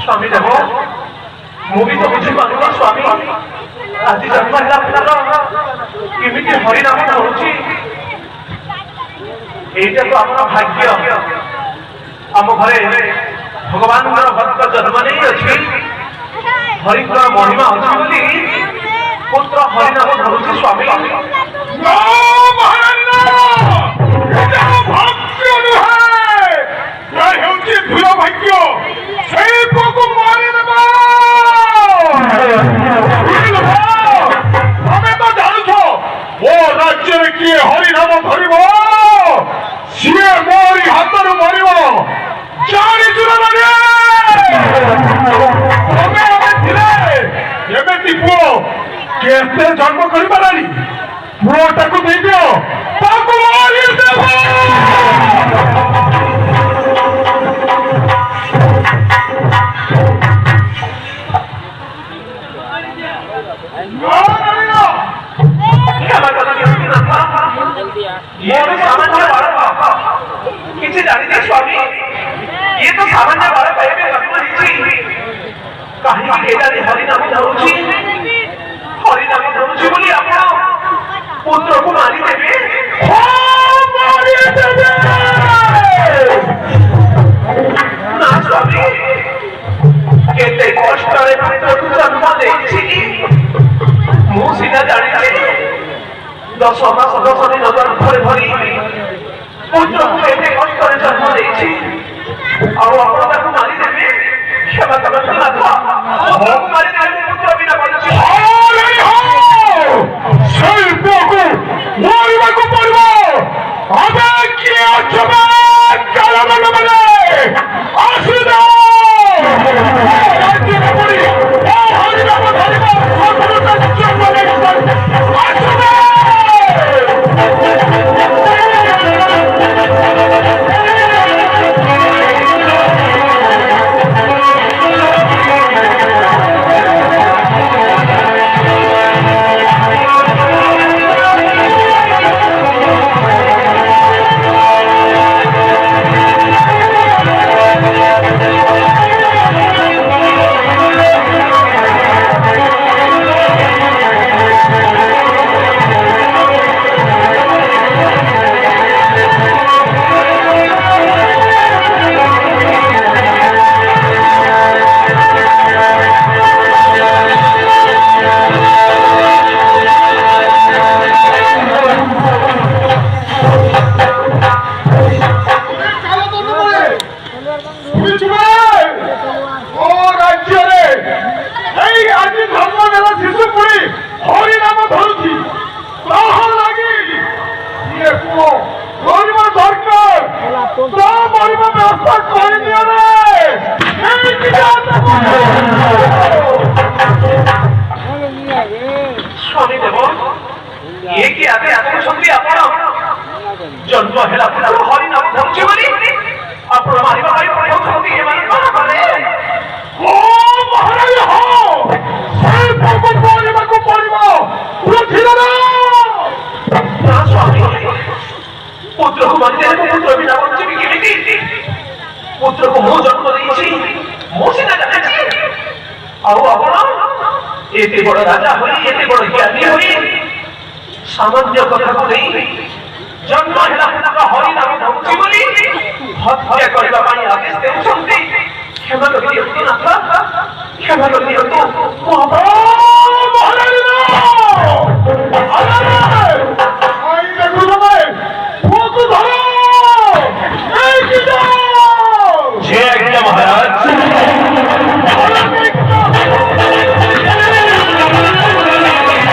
स्वामी देव मुझे तो बुझी पार स्वामी आज जन्म है केमी हरिनाम करुच्ची ये तो आम भाग्य आम घरे भगवान भक्त जन्म नहीं अच्छी हरिकर महिमा अच्छी पुत्र हरिनाम करुच्ची स्वामी किए हरिनाम धर सी मोरी हाथ मर जानी पुओ केते जन्म कर पुओटा को दे दियो किसी जानी नहीं स्वामी ये तो सामान्य बालक है कहीं हरिनाम धरुची बोली आप पुत्र को मारी देवे ना स्वामी केते कष्ट पुत्र को जन्म देछि मु सीधा जानी 10 मास 10 दिन घर भरी पुत्र को केते कष्ट जन्म देछि और आपण ताको मारी देवे क्षमा करना मारी देवे पुत्र बिना बंची शिल्प को मारिबा को पड़बो अबे किया छबा काला बने आसुदा स्वामी देव ये कि आगे आगे सुनबी आपण जन्म हेला पुत्र हरिनाम धरुची बोली आपण मारिबा भाई पड़ो सुनबी ये मान करे ओ महाराज हो से को मारिबा को पड़बो पृथ्वी ना स्वामी पुत्र को मारी दे पुत्र बिना बंची केमिति पुत्र को मो जन्म देछि मो सिना जाने छी और आपण এতে বড় রাজা হই, এতে বড় জ্ঞানী হই, সামান্য কথা বলি জন্ম ହେଲା ପୁତ୍ର ହରି ନାମ ଧରୁଛି ବୋଲି ହତ୍ୟା କରିବା ପାଇଁ ଆଦେଶ ଦେଉଛନ୍ତି। କ୍ଷମା କରିଦିଅନ୍ତୁ ନାଥ, କ୍ଷମା କରିଦିଅନ୍ତୁ।